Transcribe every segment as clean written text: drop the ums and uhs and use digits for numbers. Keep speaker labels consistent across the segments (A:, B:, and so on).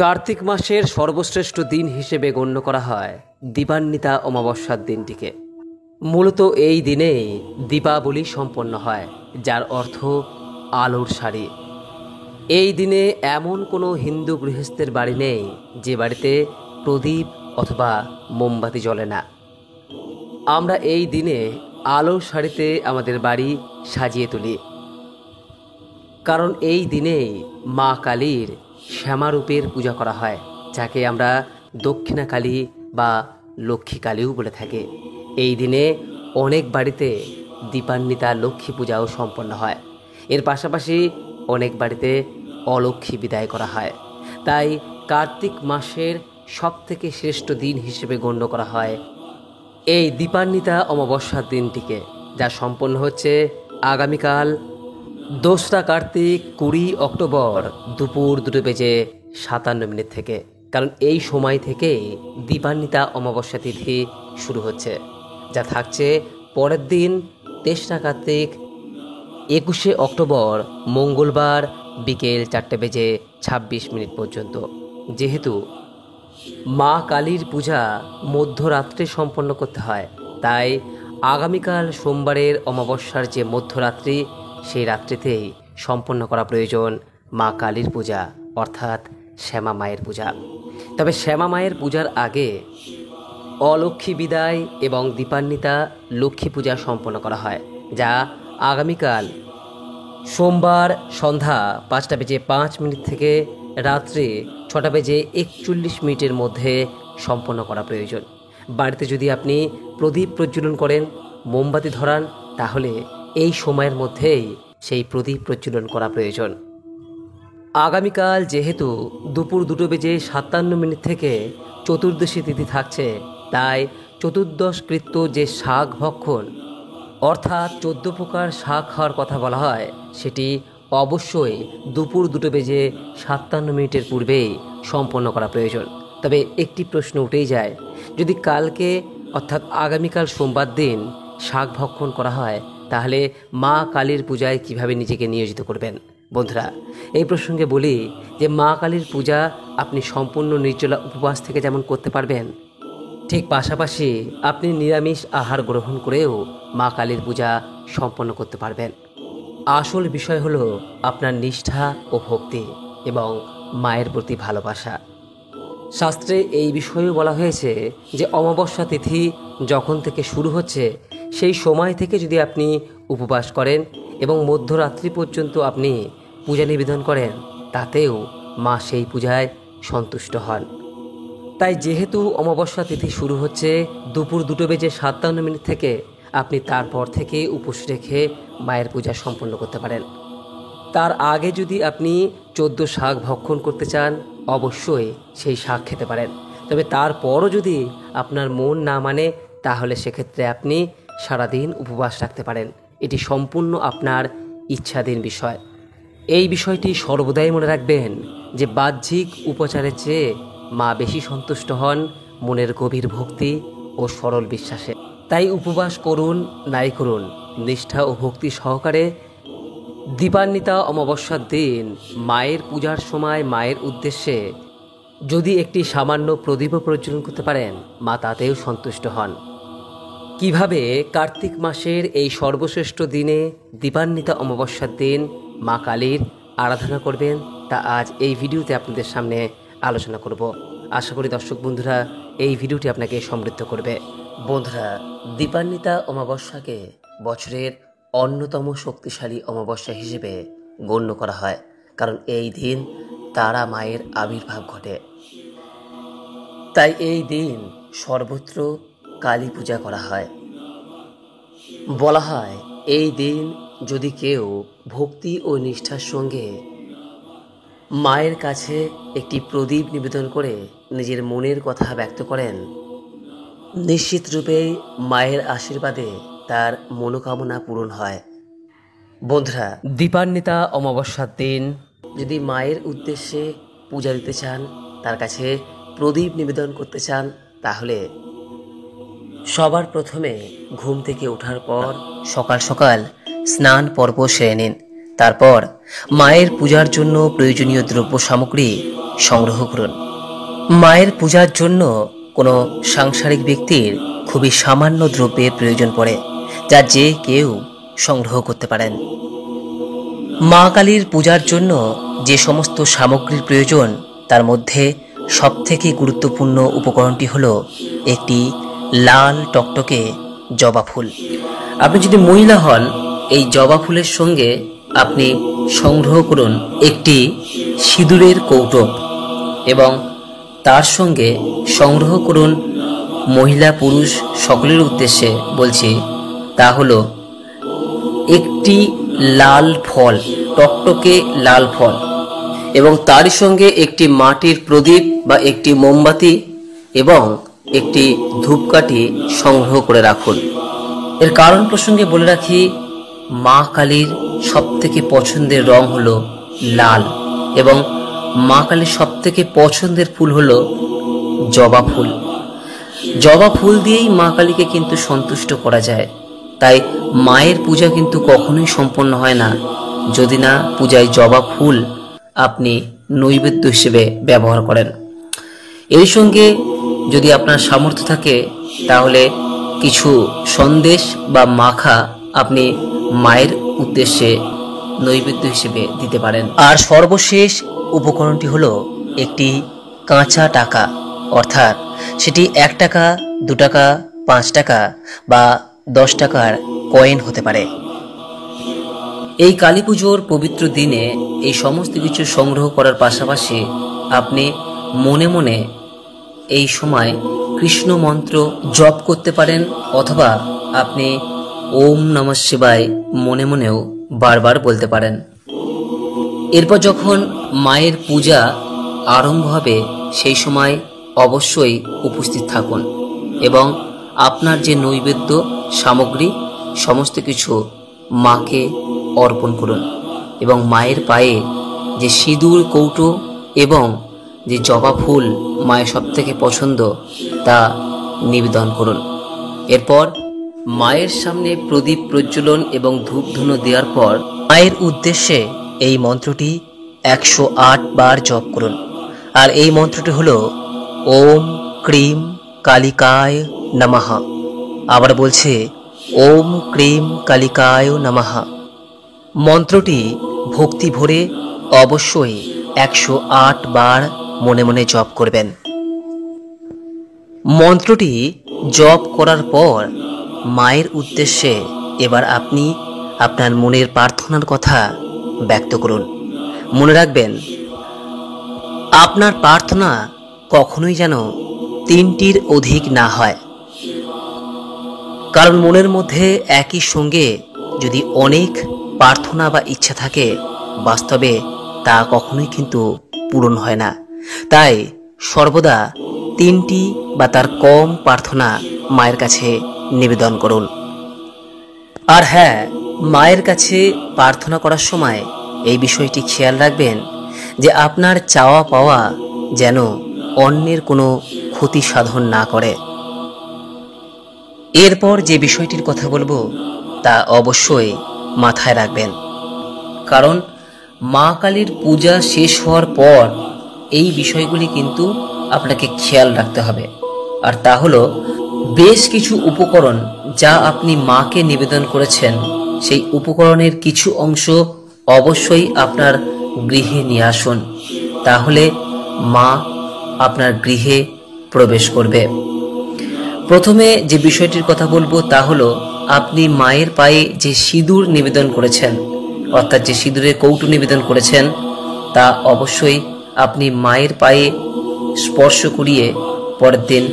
A: কার্তিক মাসের সর্বশ্রেষ্ঠ দিন হিসেবে গণ্য করা হয় দীপান্বিতা অমাবস্যার দিনটিকে। মূলত এই দিনেই দীপাবলি সম্পন্ন হয়, যার অর্থ আলোর শাড়ি। এই দিনে এমন কোনো হিন্দু গৃহস্থের বাড়ি নেই যে বাড়িতে প্রদীপ অথবা মোমবাতি জ্বলে না। আমরা এই দিনে আলোর শাড়িতে আমাদের বাড়ি সাজিয়ে তুলি, কারণ এই দিনেই মা কালীর শ্যামারূপের পূজা করা হয়, যাকে আমরা দক্ষিণা কালী বা লক্ষ্মী কালীও বলে থাকি। এই দিনে অনেক বাড়িতে দীপান্বিতা লক্ষ্মী পূজাও সম্পন্ন হয়। এর পাশাপাশি অনেক বাড়িতে অলক্ষ্মী বিদায় করা হয়। তাই কার্তিক মাসের সবথেকে শ্রেষ্ঠ দিন হিসেবে গণ্য করা হয় এই দীপান্বিতা অমাবস্যার দিনটিকে, যা সম্পন্ন হচ্ছে আগামীকাল 2রা কার্তিক 20 অক্টোবর দুপুর 2:57 থেকে। কারণ এই সময় থেকেই দীপান্বিতা অমাবস্যা তিথি শুরু হচ্ছে, যা থাকছে পরের দিন 23রা কার্তিক 21 অক্টোবর মঙ্গলবার বিকেল 4:26 পর্যন্ত। যেহেতু মা কালীর পূজা মধ্যরাত্রে সম্পন্ন করতে হয়, তাই আগামীকাল সোমবারের অমাবস্যার যে মধ্যরাত্রি, সেই রাত্রিতেই সম্পন্ন করা প্রয়োজন মা কালীর পূজা, অর্থাৎ শ্যামা মায়ের পূজা। তবে শ্যামা মায়ের পূজার আগে অলক্ষ্মী বিদায় এবং দীপান্বিতা লক্ষ্মী পূজা সম্পন্ন করা হয়, যা আগামীকাল সোমবার সন্ধ্যা 5:05 থেকে রাত্রে 6:41 মধ্যে সম্পন্ন করা প্রয়োজন। বাড়িতে যদি আপনি প্রদীপ প্রজ্বলন করেন, মোমবাতি ধরান, তাহলে এই সময়ের মধ্যেই সেই প্রদীপ প্রজ্বলন করা প্রয়োজন। আগামীকাল যেহেতু দুপুর 2:57 থেকে চতুর্দশী তিথি থাকছে, তাই চতুর্দশ কৃত্য যে শাক ভক্ষণ, অর্থাৎ 14 প্রকার শাক খাওয়ার কথা বলা হয়, সেটি অবশ্যই দুপুর 2:57 পূর্বেই সম্পন্ন করা প্রয়োজন। তবে একটি প্রশ্ন উঠেই যায়, যদি কালকে অর্থাৎ আগামীকাল সোমবার দিন শাক ভক্ষণ করা হয়, তাহলে মা কালীর পূজায় কিভাবে নিজেকে নিয়োজিত করবেন? বন্ধুরা, এই প্রসঙ্গে বলি যে মা কালীর পূজা আপনি সম্পূর্ণ নির্জলা উপবাস থেকে যেমন করতে পারবেন, ঠিক পাশাপাশি আপনি নিরামিষ আহার গ্রহণ করেও মা কালীর পূজা সম্পন্ন করতে পারবেন। আসল বিষয় হলো আপনার নিষ্ঠা ও ভক্তি এবং মায়ের প্রতি ভালোবাসা। শাস্ত্রে এই বিষয়েও বলা হয়েছে যে অমাবস্যা তিথি যখন থেকে শুরু হচ্ছে, সেই সময় থেকে যদি আপনি উপবাস করেন এবং মধ্যরাত্রি পর্যন্ত আপনি পূজা নিবেদন করেন, তাতেও মা সেই পূজায় সন্তুষ্ট হন। তাই যেহেতু অমাবস্যা তিথি শুরু হচ্ছে দুপুর 2:57 থেকে, আপনি তারপর থেকে উপোস রেখে মায়ের পূজা সম্পন্ন করতে পারেন। তার আগে যদি আপনি 14 শাক ভক্ষণ করতে চান, অবশ্যই সেই শাক খেতে পারেন। তবে তারপরও যদি আপনার মন না মানে, তাহলে সেক্ষেত্রে আপনি সারাদিন উপবাস রাখতে পারেন। এটি সম্পূর্ণ আপনার ইচ্ছাধীন বিষয়। এই বিষয়টি সর্বদাই মনে রাখবেন যে বাহ্যিক উপচারের চেয়ে মা বেশি সন্তুষ্ট হন মনের গভীর ভক্তি ও সরল বিশ্বাসে। তাই উপবাস করুন নাই করুন, নিষ্ঠা ও ভক্তি সহকারে দীপান্বিতা অমাবস্যার দিন মায়ের পূজার সময় মায়ের উদ্দেশ্যে যদি একটি সামান্য প্রদীপ প্রজ্বলন করতে পারেন, মা তাতেও সন্তুষ্ট হন। কিভাবে কার্তিক মাসের এই সর্বশ্রেষ্ঠ দিনে দীপান্বিতা অমাবস্যার দিন মা কালীর আরাধনা করবেন, তা আজ এই ভিডিওতে আপনাদের সামনে আলোচনা করব। আশা করি দর্শক বন্ধুরা এই ভিডিওটি আপনাকে সমৃদ্ধ করবে। বন্ধুরা, দীপান্বিতা অমাবস্যাকে বছরের অন্যতম শক্তিশালী অমাবস্যা হিসেবে গণ্য করা হয়, কারণ এই দিন তারা মায়ের আবির্ভাব ঘটে। তাই এই দিন সর্বত্র কালী পূজা করা হয়। বলা হয় এই দিন যদি কেউ ভক্তি ও নিষ্ঠার সঙ্গে মায়ের কাছে একটি প্রদীপ নিবেদন করে নিজের মনের কথা ব্যক্ত করেন, নিশ্চিত রূপেই মায়ের আশীর্বাদে তার মনোকামনা পূরণ হয়। বন্ধুরা, দীপান্বিতা অমাবস্যার দিন যদি মায়ের উদ্দেশ্যে পূজা দিতে চান, তার কাছে প্রদীপ নিবেদন করতে চান, তাহলে সবার প্রথমে ঘুম থেকে ওঠার পর সকাল সকাল স্নান পর্ব সেরে নিন। তারপর মায়ের পূজার জন্য প্রয়োজনীয় দ্রব্য সামগ্রী সংগ্রহ করুন। মায়ের পূজার জন্য কোনো সাংসারিক ব্যক্তির খুবই সামান্য দ্রব্যের প্রয়োজন পড়ে, যা যে কেউ সংগ্রহ করতে পারেন। মা কালীর পূজার জন্য যে সমস্ত সামগ্রীর প্রয়োজন, তার মধ্যে সবথেকে গুরুত্বপূর্ণ উপকরণটি হলো একটি লাল টকটকে জবা ফুল। আপনি যদি মহিলা হন, এই জবা ফুলের সঙ্গে আপনি সংগ্রহ করুন একটি সিঁদুরের কৌটো এবং তার সঙ্গে সংগ্রহ করুন, মহিলা পুরুষ সকলের উদ্দেশ্যে বলছি, তা হলো একটি লাল ফল, টকটকে লাল ফল, এবং তার সঙ্গে একটি মাটির প্রদীপ বা একটি মোমবাতি এবং একটি ধূপকাঠি সংগ্রহ করে রাখুন। এর কারণ প্রসঙ্গে বলে রাখি, মা কালীর সবথেকে পছন্দের রং হলো লাল এবং মা কালীর সবথেকে পছন্দের ফুল হলো জবা ফুল। জবা ফুল দিয়েই মা কালীকে কিন্তু সন্তুষ্ট করা যায়। তাই মায়ের পূজা কিন্তু কখনোই সম্পন্ন হয় না যদি না পূজায় জবা ফুল আপনি নৈবেদ্য হিসেবে ব্যবহার করেন। এর সঙ্গে যদি আপনার সামর্থ্য থাকে তাহলে কিছু সন্দেশ বা মাখা আপনি মায়ের উদ্দেশ্যে নৈবেদ্য হিসেবে দিতে পারেন। আর সর্বশেষ উপকরণটি হলো একটি কাঁচা টাকা, অর্থাৎ সেটি 1 টাকা, 2 টাকা, 5 টাকা বা 10 টাকার কয়েন হতে পারে। এই কালী পুজোর পবিত্র দিনে এই সমস্ত কিছু সংগ্রহ করার পাশাপাশি আপনি মনে মনে এই সময় কৃষ্ণ মন্ত্র জপ করতে পারেন, অথবা আপনি ওম নমঃ শিবায় মনে মনেও বারবার বলতে পারেন। এরপর যখন মায়ের পূজা আরম্ভ হবে সেই সময় অবশ্যই উপস্থিত থাকুন এবং আপনার যে নৈবেদ্য সামগ্রী সমস্ত কিছু মাকে অর্পণ করুন এবং মায়ের পায়ে যে সিঁদুর কৌটো এবং যে জবা ফুল মায়ের সবথেকে পছন্দ তা নিবেদন করুন। এরপর মায়ের সামনে প্রদীপ প্রজ্বলন এবং ধূপধুনো দেওয়ার পর মায়ের উদ্দেশ্যে এই মন্ত্রটি 108 বার জপ করুন। আর এই মন্ত্রটি হলো ওম ক্রিম কালিকায় নমঃ। আবার বলছে ওম ক্রিম কালিকায় নমঃ। মন্ত্রটি ভক্তি ভরে অবশ্যই 108 বার মনে মনে জপ করবেন। মন্ত্রটি জপ করার পর মায়ের উদ্দেশ্যে এবার আপনি আপনার মনের প্রার্থনার কথা ব্যক্ত করুন। মনে রাখবেন, আপনার প্রার্থনা কখনোই যেন 3টির অধিক না হয়, কারণ মনের মধ্যে একই সঙ্গে যদি অনেক প্রার্থনা বা ইচ্ছা থাকে, বাস্তবে তা কখনোই কিন্তু পূরণ হয় না। তাই সর্বদা 3টি বা তার কম প্রার্থনা মায়ের কাছে নিবেদন করুন। আর হ্যাঁ, মায়ের কাছে প্রার্থনা করার সময় এই বিষয়টি খেয়াল রাখবেন যে আপনার চাওয়া পাওয়া যেন অন্যের কোনো ক্ষতি সাধন না করে। এরপর যে বিষয়টির কথা বলবো তা অবশ্যই মাথায় রাখবেন, কারণ মা কালীর পূজা শেষ হওয়ার পর এই বিষয়গুলি কিন্তু আপনাকে খেয়াল রাখতে হবে। আর তা হলো বেশ কিছু উপকরণ যা আপনি মাকে নিবেদন করেছেন, সেই উপকরণের কিছু অংশ অবশ্যই আপনার গৃহে নিয়ে আসুন, তাহলে মা আপনার গৃহে প্রবেশ করবে। প্রথমে যে বিষয়টির কথা বলবো তা হলো আপনি মায়ের পায়ে যে সিঁদুর নিবেদন করেছেন, অর্থাৎ যে সিঁদুরের কৌটো নিবেদন করেছেন, তা অবশ্যই আপনি মায়ের পায়ে স্পর্শ করিয়ে পরের দিন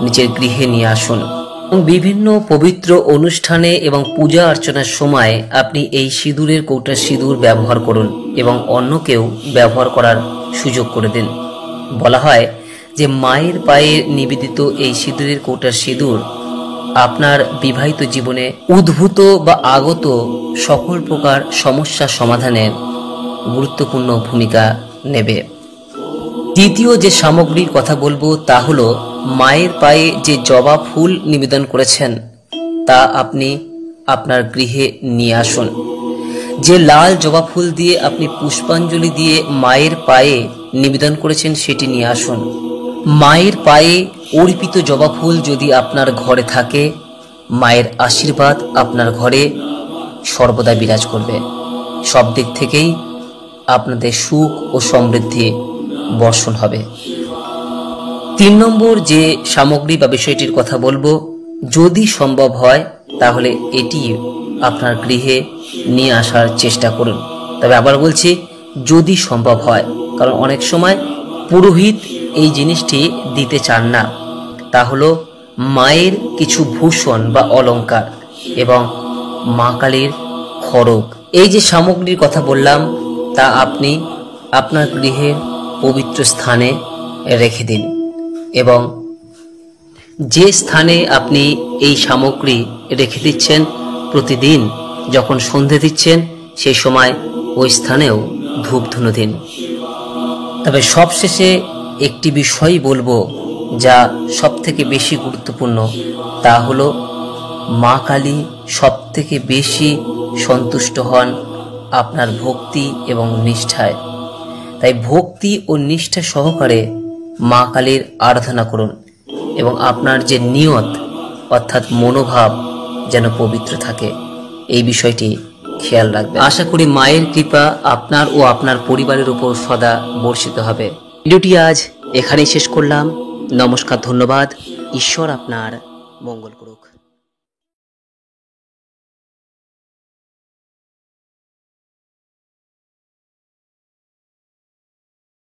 A: নিজের গৃহে নিয়ে আসুন। এবং বিভিন্ন পবিত্র অনুষ্ঠানে এবং পূজা অর্চনার সময় আপনি এই সিঁদুরের কৌটার সিঁদুর ব্যবহার করুন এবং অন্যকেও ব্যবহার করার সুযোগ করে দিন। বলা হয় যে মায়ের পায়ে নিবেদিত এই সিঁদুরের কৌটার সিঁদুর আপনার বিবাহিত জীবনে উদ্ভূত বা আগত সকল প্রকার সমস্যা সমাধানের গুরুত্বপূর্ণ ভূমিকা নেবে। দ্বিতীয় যে সামগ্রীর কথা বলবো তা হলো মায়ের পায়ে যে জবা ফুল নিবেদন করেছেন তা আপনি আপনার গৃহে নিয়ে আসুন। যে লাল জবা ফুল দিয়ে আপনি পুষ্পাঞ্জলি দিয়ে মায়ের পায়ে নিবেদন করেছেন সেটি নিয়ে আসুন। মায়ের পায়ে অর্পিত জবা ফুল যদি আপনার ঘরে থাকে, মায়ের আশীর্বাদ আপনার ঘরে সর্বদা বিরাজ করবে। সব দিক থেকেই আপনাদের সুখ ও সমৃদ্ধি বর্ষণ হবে। 3 নম্বর যে সামগ্রী বা বিষয়টির কথা বলবো, যদি সম্ভব হয় তাহলে এটি আপনার গৃহে নিয়ে আসার চেষ্টা করুন। তবে আবার বলছি, যদি সম্ভব হয়, কারণ অনেক সময় পুরোহিত এই জিনিসটি দিতে চান না। তা হলো মায়ের কিছু ভূষণ বা অলংকার এবং মা কালীর খড়গ। এই যে সামগ্রীর কথা বললাম, তা আপনি আপনার গৃহের পবিত্র স্থানে রেখে দিন এবং যে স্থানে আপনি এই সামগ্রী রেখে দিচ্ছেন, প্রতিদিন যখন সন্ধে দিচ্ছেন সেই সময় ওই স্থানেও ধূপধুনো দিন। তবে সবশেষে একটি বিষয় বলবো, যা সব থেকে বেশি গুরুত্বপূর্ণ, তা হলো মা কালী সব থেকে বেশি সন্তুষ্ট হন আপনার ভক্তি এবং নিষ্ঠায়। তাই ভক্তি ও নিষ্ঠা সহকারে মা কালীর আরাধনা করুন এবং আপনার যে নিয়ত অর্থাৎ মনোভাব যেন পবিত্র থাকে, এই বিষয়টি খেয়াল রাখবেন। আশা করি মায়ের কৃপা আপনার ও আপনার পরিবারের উপর সদা বর্ষিত হবে। ভিডিওটি আজ এখানেই শেষ করলাম। নমস্কার, ধন্যবাদ। ঈশ্বর আপনার মঙ্গল করুক।